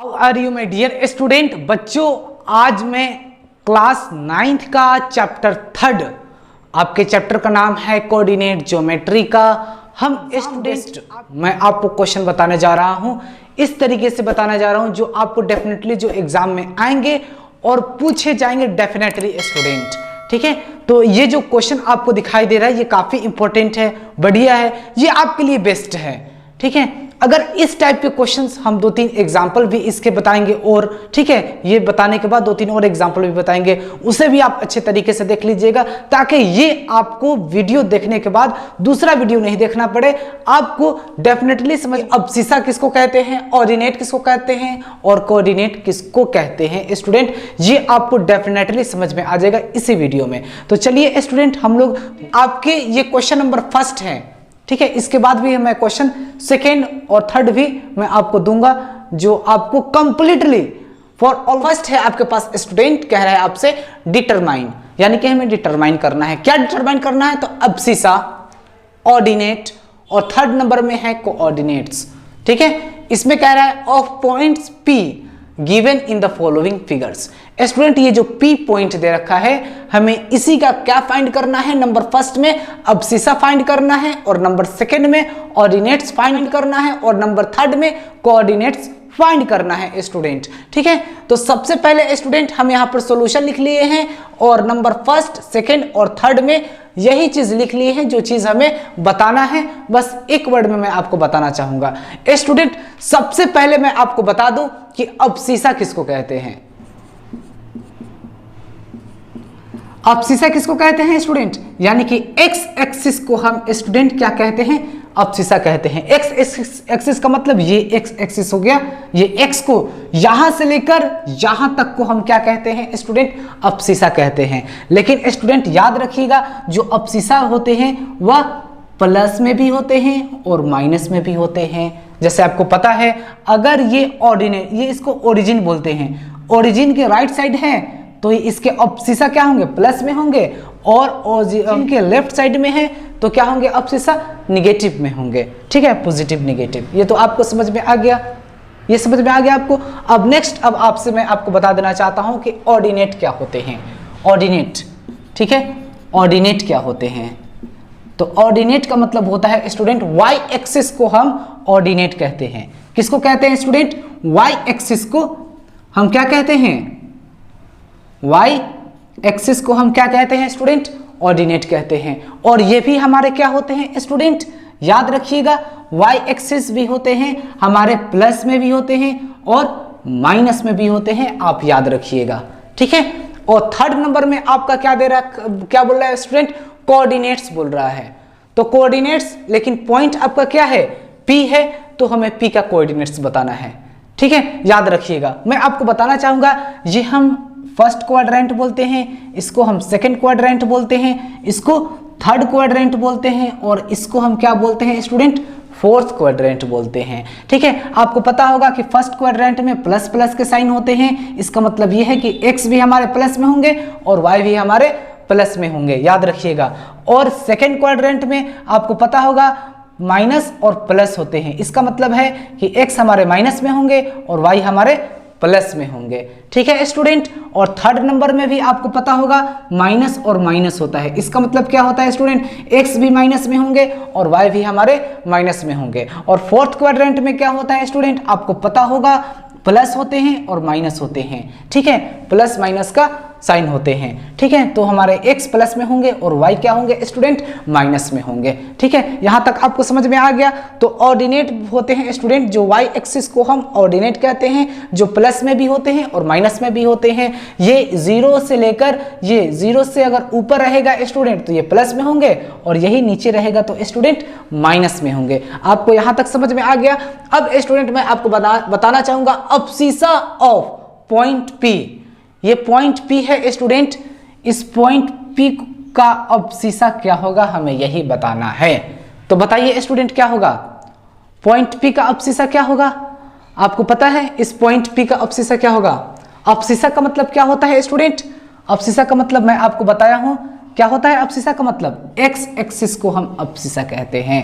How are you my dear student. बच्चों, आज मैं क्लास 9th का चैप्टर 3 आपके चैप्टर का नाम है कोऑर्डिनेट ज्योमेट्री का हम स्टूडेंट मैं आपको क्वेश्चन बताने जा रहा हूं, इस तरीके से बताने जा रहा हूं जो आपको डेफिनेटली जो एग्जाम में आएंगे और पूछे जाएंगे डेफिनेटली स्टूडेंट। ठीक है, तो ये जो क्वेश्चन आपको दिखाई दे रहा है ये काफी इंपॉर्टेंट है, बढ़िया है, ये आपके लिए बेस्ट है। ठीक है, अगर इस टाइप के क्वेश्चंस हम 2-3 एग्जाम्पल भी इसके बताएंगे और ठीक है, ये बताने के बाद 2-3 और एग्जाम्पल भी बताएंगे, उसे भी आप अच्छे तरीके से देख लीजिएगा ताकि ये आपको वीडियो देखने के बाद दूसरा वीडियो नहीं देखना पड़े, आपको डेफिनेटली समझ अब्सिसा किसको कहते हैं, ऑर्डिनेट किसको कहते हैं और कोऑर्डिनेट किसको कहते हैं स्टूडेंट, ये आपको डेफिनेटली समझ में आ जाएगा इसी वीडियो में। तो चलिए स्टूडेंट, हम लोग आपके ये क्वेश्चन नंबर 1 है। ठीक है, इसके बाद भी मैं क्वेश्चन 2nd और 3rd भी मैं आपको दूंगा जो आपको कंप्लीटली फॉर ऑल। फर्स्ट है आपके पास स्टूडेंट कह रहा है आपसे डिटरमाइन, यानी कि हमें डिटरमाइन करना है। क्या डिटरमाइन करना है? तो अब्सिसा, ऑर्डिनेट और 3rd नंबर में है कोऑर्डिनेट्स। ठीक है, इसमें कह रहा है of points P given in the following figures. Student, ये जो P पॉइंट दे रखा है हमें इसी का क्या फाइंड करना है? नंबर 1 में अब्सिसा फाइंड करना है और नंबर 2 में ऑर्डिनेट्स फाइंड करना है और नंबर 3rd में कोऑर्डिनेट्स फाइंड करना है स्टूडेंट। ठीक है, तो सबसे पहले स्टूडेंट हम यहाँ पर सॉल्यूशन लिख लिए हैं और नंबर 1st, 2nd और 3rd में यही चीज लिख ली है जो चीज हमें बताना है। बस एक वर्ड में मैं आपको बताना चाहूंगा स्टूडेंट। सबसे पहले मैं आपको बता दूं कि अब्सिसा किसको कहते हैं। अब्सिसा किसको कहते हैं स्टूडेंट? यानी कि एक्स एक्सिस को हम स्टूडेंट क्या कहते हैं? अब्सिसा कहते हैं। एक्स एक्सिस का मतलब ये एक्स एक्सिस हो गया, ये एक्स को यहां से लेकर यहां तक को हम क्या कहते हैं स्टूडेंट? अब्सिसा कहते हैं। लेकिन स्टूडेंट याद रखिएगा, जो अब्सिसा होते हैं वह प्लस में भी होते हैं और माइनस में भी होते हैं। जैसे आपको पता है, अगर ये ऑर्डिनेट, ये इसको ओरिजिन बोलते हैं, ओरिजिन के राइट साइड है तो इसके अब्सिसा क्या होंगे? प्लस में होंगे, और उनके लेफ्ट साइड में है तो क्या होंगे? अब्सिसा निगेटिव में होंगे। ठीक है, पॉजिटिव निगेटिव। ये तो आपको समझ में आ गया, ये समझ में आ गया आपको। अब नेक्स्ट, अब आपसे मैं आपको बता देना चाहता हूं कि ऑर्डिनेट क्या होते हैं। ऑर्डिनेट, ठीक है, ऑर्डिनेट क्या होते हैं? तो ऑर्डिनेट का मतलब होता है स्टूडेंट वाई एक्सिस को हम ऑर्डिनेट कहते हैं। किसको कहते हैं स्टूडेंट? वाई एक्सिस को हम क्या कहते हैं? वाई एक्सिस को हम क्या कहते हैं स्टूडेंट? ऑर्डिनेट कहते हैं। और ये भी हमारे क्या होते हैं स्टूडेंट? याद रखिएगा, वाई एक्सिस भी होते हैं हमारे, प्लस में भी होते हैं और माइनस में भी होते हैं, आप याद रखिएगा। ठीक है, और 3rd नंबर में आपका क्या दे रहा, क्या बोल रहा है स्टूडेंट? कोऑर्डिनेट्स बोल रहा है। तो कोऑर्डिनेट्स, लेकिन पॉइंट आपका क्या है? P है, तो हमें P का कोऑर्डिनेट्स बताना है। ठीक है, याद रखिएगा। मैं आपको बताना चाहूंगा, ये हम फर्स्ट क्वाड्रेंट बोलते हैं, इसको हम 2nd क्वाड्रेंट बोलते हैं, इसको 3rd क्वाड्रेंट बोलते हैं और इसको हम क्या बोलते हैं स्टूडेंट? 4th क्वाड्रेंट बोलते हैं। ठीक है, आपको पता होगा कि फर्स्ट क्वाड्रेंट में प्लस प्लस के साइन होते हैं, इसका मतलब ये है कि x भी हमारे प्लस में होंगे और y भी हमारे प्लस में होंगे, याद रखिएगा। और 2nd क्वाड्रेंट में आपको पता होगा माइनस और प्लस होते हैं, इसका मतलब है कि x हमारे माइनस में होंगे और y हमारे प्लस में होंगे। ठीक है स्टूडेंट, और 3rd नंबर में भी आपको पता होगा माइनस और माइनस होता है, इसका मतलब क्या होता है स्टूडेंट? x भी माइनस में होंगे और y भी हमारे माइनस में होंगे। और 4th क्वाड्रेंट में क्या होता है स्टूडेंट? आपको पता होगा प्लस होते हैं और माइनस होते हैं। ठीक है, प्लस माइनस का साइन होते हैं। ठीक है, तो हमारे x प्लस में होंगे और y क्या होंगे स्टूडेंट? माइनस में होंगे। ठीक है, यहां तक आपको समझ में आ गया। तो ऑर्डिनेट होते हैं स्टूडेंट, जो y एक्सिस को हम ऑर्डिनेट कहते हैं, जो प्लस में भी होते हैं और माइनस में भी होते हैं। ये 0 से लेकर, ये 0 से अगर ऊपर रहेगा स्टूडेंट तो ये प्लस में होंगे और यही नीचे रहेगा तो स्टूडेंट माइनस में होंगे। आपको यहां तक समझ में आ गया। अब स्टूडेंट मैं आपको बताना चाहूंगा अब्सिसा ऑफ पॉइंट P। ये पॉइंट P है स्टूडेंट, इस पॉइंट P का अब्सिसा क्या होगा हमें यही बताना है। तो बताइए स्टूडेंट क्या होगा? पॉइंट P का अब्सिसा क्या होगा? आपको पता है इस पॉइंट P का अब्सिसा क्या होगा? अब्सिसा का मतलब क्या होता है स्टूडेंट? अब्सिसा का मतलब मैं आपको बताया हूं क्या होता है। अब्सिसा का मतलब एक्स एक्सिस को हम अब्सिसा कहते हैं।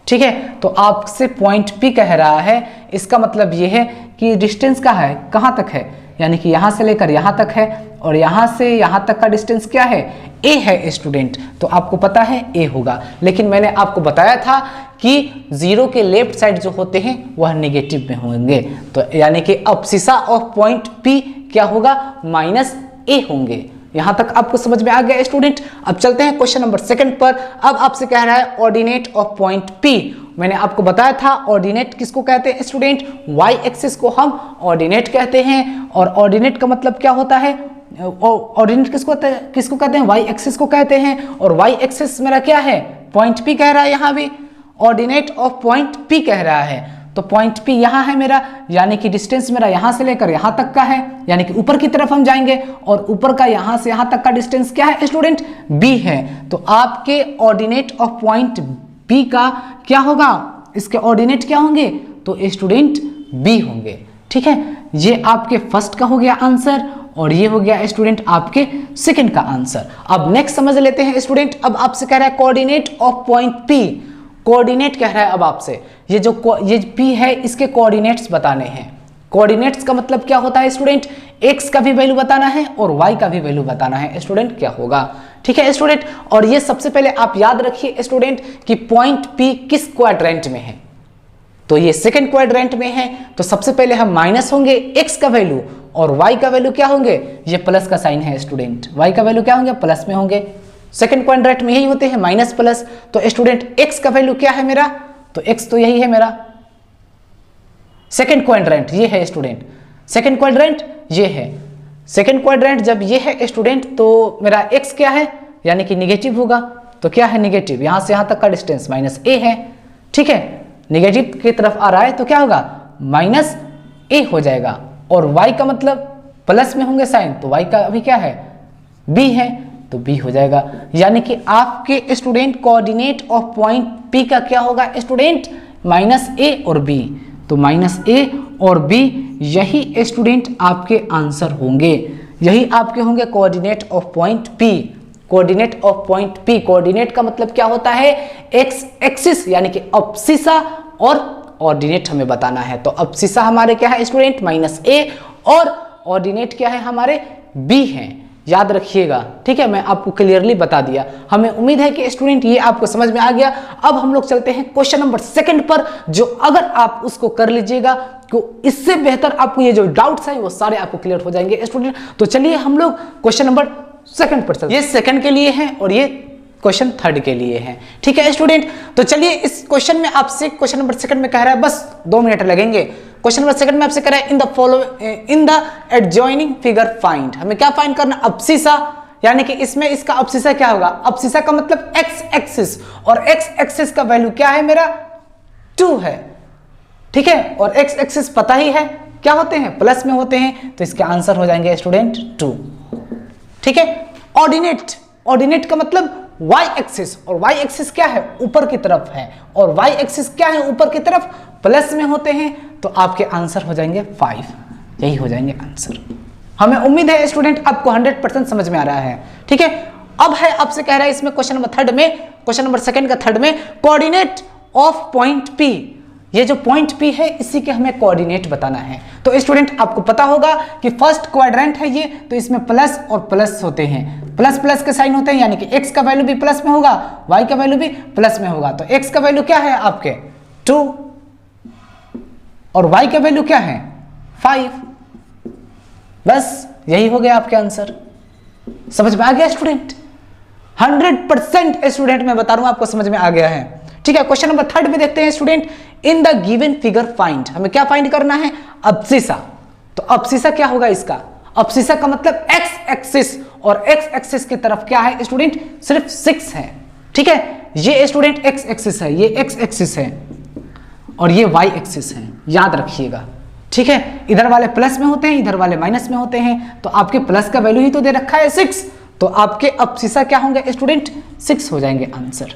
ठीक है। तो आपसे पॉइंट पी कह रहा है, इसका मतलब ये है कि डिस्टेंस का है कहाँ तक है, यानी कि यहाँ से लेकर यहाँ तक है और यहाँ से यहाँ तक का डिस्टेंस क्या है, ए है स्टूडेंट। तो आपको पता है ए होगा, लेकिन मैंने आपको बताया था कि जीरो के लेफ्ट साइड जो होते हैं वह नेगेटिव में होंगे, तो यानी कि अब्सिसा ऑफ पॉइंट पी क्या होगा, माइनस ए होंगे। यहां तक आपको समझ में आ गया स्टूडेंट। अब चलते हैं क्वेश्चन नंबर 2 पर। अब आपसे कह रहा है ऑर्डिनेट ऑफ पॉइंट पी। मैंने आपको बताया था ऑर्डिनेट किसको कहते हैं स्टूडेंट, वाई एक्सिस को हम ऑर्डिनेट कहते हैं। और ऑर्डिनेट का मतलब क्या होता है, ऑर्डिनेट किसको कहते हैं, वाई एक्सिस को कहते हैं। और वाई एक्सिस मेरा क्या है, पॉइंट पी कह रहा है, यहाँ भी ऑर्डिनेट ऑफ पॉइंट पी कह रहा है। तो पॉइंट पी यहाँ है मेरा, यानी कि डिस्टेंस मेरा यहाँ से लेकर यहाँ तक का है, यानी कि ऊपर की तरफ हम जाएंगे और ऊपर का यहाँ से यहाँ तक का डिस्टेंस क्या है स्टूडेंट, बी है। तो आपके ऑर्डिनेट ऑफ पॉइंट बी का क्या होगा, इसके ऑर्डिनेट क्या होंगे, तो स्टूडेंट बी होंगे। ठीक है, ये आपके फर्स्ट का हो गया आंसर और ये हो गया स्टूडेंट आपके सेकंड का आंसर। अब नेक्स्ट समझ लेते हैं स्टूडेंट। अब आपसे कह रहा है coordinate of point P, coordinate कह रहा है अब आपसे, ये P है इसके कोऑर्डिनेट्स बताने हैं। कोऑर्डिनेट्स का मतलब क्या होता है स्टूडेंट, x का भी वैल्यू बताना है और y का भी वैल्यू बताना है स्टूडेंट, क्या होगा। ठीक है स्टूडेंट, और ये सबसे पहले आप याद रखिए स्टूडेंट कि पॉइंट P किस क्वाड्रेंट में है, तो ये सेकंड क्वाड्रेंट में है। तो सबसे पहले हम माइनस होंगे x का वैल्यू और y का वैल्यू क्या होंगे, ये प्लस का साइन है स्टूडेंट, y का वैल्यू क्या होंगे, प्लस में होंगे। सेकंड क्वाड्रेंट में यही होते हैं माइनस प्लस। तो स्टूडेंट x का वैल्यू क्या है मेरा, तो x तो यही है मेरा सेकंड क्वाड्रेंट, ये है स्टूडेंट सेकंड क्वाड्रेंट, ये है सेकंड क्वाड्रेंट। जब ये है स्टूडेंट तो मेरा x क्या है, यानी कि निगेटिव होगा। तो क्या है निगेटिव, यहां से यहां तक का डिस्टेंस माइनस a है। ठीक है, निगेटिव की तरफ आ रहा है तो क्या होगा, माइनस a हो जाएगा। और y का मतलब प्लस में होंगे साइन, तो y का अभी क्या है, b है, तो b हो जाएगा। यानी कि आपके student coordinate of point p का क्या होगा स्टूडेंट, माइनस a और b। तो माइनस a और b यही स्टूडेंट आपके आंसर होंगे, यही आपके होंगे coordinate of point p। Coordinate of point p, coordinate का मतलब क्या होता है, x एक्सिस यानी कि अब्सिसा, और ऑर्डिनेट हमें बताना है। तो अब्सिसा हमारे क्या है स्टूडेंट, माइनस a, और ऑर्डिनेट क्या है हमारे, b है, याद रखिएगा। ठीक है, मैं आपको क्लियरली बता दिया। हमें उम्मीद है कि स्टूडेंट ये आपको समझ में आ गया। अब हम लोग चलते हैं क्वेश्चन नंबर 2 पर, जो अगर आप उसको कर लीजिएगा तो इससे बेहतर आपको ये जो डाउट्स हैं वो सारे आपको क्लियर हो जाएंगे स्टूडेंट। तो चलिए हम लोग क्वेश्चन नंबर 2 पर चलते हैं। ये सेकंड के लिए है और ये क्वेश्चन 3 के लिए है। ठीक है स्टूडेंट, तो चलिए इस क्वेश्चन में आपसे क्वेश्चन नंबर 2 में कह रहा है, बस 2 मिनट लगेंगे। क्वेश्चन नंबर 2 में आपसे कह रहा है in the adjoining figure find, हमें क्या फाइंड करना, अब्सिसा, यानी कि इसमें इसका अब्सिसा क्या होगा, अब्सिसा का मतलब x एक्सिस, और x एक्सिस का वैल्यू क्या है मेरा, 2 है। ठीक है, और x एक्सिस पता ही है क्या होते हैं, प्लस में होते हैं, तो इसके आंसर हो जाएंगे स्टूडेंट 2। ठीक है, ऑर्डिनेट, ऑर्डिनेट का मतलब y एक्सिस, और y एक्सिस क्या है, ऊपर की तरफ है, और y एक्सिस क्या है, ऊपर की तरफ प्लस में होते हैं, तो आपके आंसर हो जाएंगे 5, यही हो जाएंगे आंसर। हमें उम्मीद है स्टूडेंट आपको 100% समझ में आ रहा है। ठीक है, अब है आपसे कह रहा है इसमें क्वेश्चन नंबर 3 में, क्वेश्चन नंबर 2 का 3 में, कोऑर्डिनेट ऑफ पॉइंट P, ये जो पॉइंट P है इसी के हमें कोऑर्डिनेट बताना है। तो स्टूडेंट आपको पता होगा कि फर्स्ट क्वाड्रेंट है ये, तो इसमें प्लस और प्लस होते हैं, प्लस प्लस के साइन होते हैं, यानी कि x का वैल्यू भी प्लस में होगा, y का वैल्यू भी प्लस में होगा। तो x का वैल्यू क्या है आपके 2 और y का वैल्यू क्या है 5, बस यही हो गया आपके आंसर। समझ में आ गया स्टूडेंट, 100% स्टूडेंट मैं बता रहा हूं आपको समझ में आ गया है। ठीक है, क्वेश्चन नंबर 3 में देखते हैं student, in the given figure find, हमें क्या फाइंड करना है, अब्सिसा। तो अब्सिसा क्या होगा इसका, अब्सिसा का मतलब x एक्सिस, और x एक्सिस की तरफ क्या है स्टूडेंट, सिर्फ 6 है। ठीक है, ये स्टूडेंट x एक्सिस है, ये x एक्सिस है, और ये y एक्सिस है, याद रखिएगा। ठीक है, इधर वाले प्लस में होते हैं, इधर वाले माइनस में होते हैं, तो आपके प्लस का वैल्यू ही तो दे रखा है 6, तो आपके अब्सिसा क्या होंगे स्टूडेंट 6 हो जाएंगे आंसर।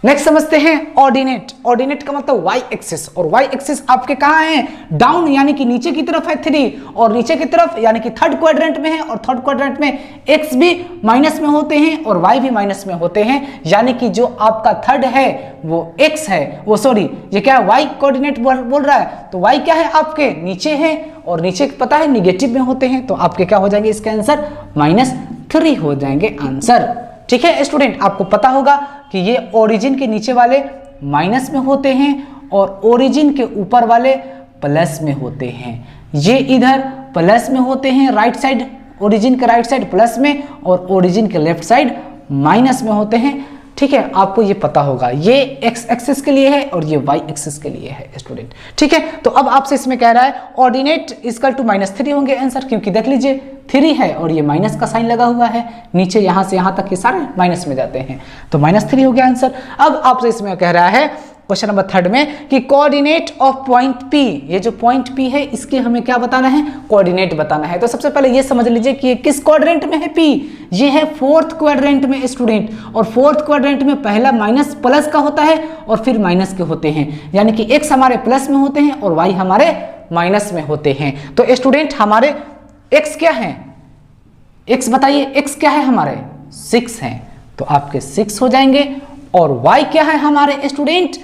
नेक्स्ट समझते हैं ऑर्डिनेट। ऑर्डिनेट का मतलब वाई एक्सिस, और वाई एक्सिस आपके कहाँ है, डाउन यानी कि नीचे की तरफ है 3, और नीचे की तरफ यानी कि थर्ड क्वाड्रेंट में है, और थर्ड क्वाड्रेंट में एक्स भी माइनस में होते हैं और वाई भी माइनस में होते हैं, यानी कि जो आपका थर्ड है वो एक्स है, वो सॉरी ये क्या है, वाई कोऑर्डिनेट बोल रहा है, तो वाई क्या है आपके नीचे है, और नीचे पता है निगेटिव में होते हैं, तो आपके क्या हो जाएंगे इसका आंसर -3 हो जाएंगे आंसर। ठीक है स्टूडेंट, आपको पता होगा कि ये ओरिजिन के नीचे वाले माइनस में होते हैं और ओरिजिन के ऊपर वाले प्लस में होते हैं। ये इधर प्लस में होते हैं राइट साइड, ओरिजिन के राइट साइड प्लस में, और ओरिजिन के लेफ्ट साइड माइनस में होते हैं। ठीक है, आपको ये पता होगा, ये एक्स एक्सिस के लिए है और ये वाई एक्सिस के लिए है स्टूडेंट। ठीक है, तो अब आपसे इसमें कह रहा है ऑर्डिनेट इक्वल टू -3 होंगे आंसर, क्योंकि देख लीजिए 3 है और ये माइनस का साइन लगा हुआ है, नीचे यहां से यहां तक ये सारे माइनस में जाते हैं, तो -3 हो गया आंसर। अब आपसे इसमें कह रहा है क्वेश्चन नंबर 3 में कि कोऑर्डिनेट ऑफ पॉइंट P, ये जो पॉइंट P है इसके हमें क्या बताना है, कोऑर्डिनेट बताना है। तो सबसे पहले ये समझ लीजिए कि ये किस क्वाड्रेंट में है P, ये है 4th क्वाड्रेंट में स्टूडेंट, और 4th क्वाड्रेंट में पहला माइनस प्लस का होता है और फिर माइनस के होते हैं, यानी कि x हमारे प्लस में होते हैं और y हमारे माइनस में होते हैं। तो स्टूडेंट हमारे x क्या है, x बताइए, x क्या है हमारे 6 है, तो आपके 6 हो जाएंगे, और y क्या है हमारे स्टूडेंट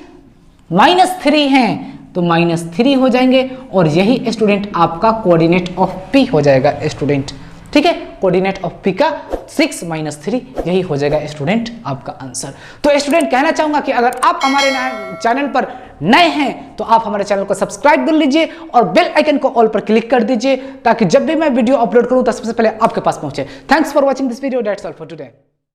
-3 हैं, तो -3 हो जाएंगे, और यही स्टूडेंट आपका कोऑर्डिनेट ऑफ P हो जाएगा स्टूडेंट। ठीक है, कोऑर्डिनेट ऑफ P का 6 - 3 यही हो जाएगा स्टूडेंट आपका आंसर। तो स्टूडेंट कहना चाहूंगा कि अगर आप हमारे चैनल पर नए हैं तो आप हमारे चैनल को सब्सक्राइब कर लीजिए और बेल आइकन को ऑल पर क्लिक कर दीजिए, ताकि जब भी मैं वीडियो अपलोड करूं तो सबसे पहले आपके पास पहुंचे। Thanks for watching this video, that's all for today.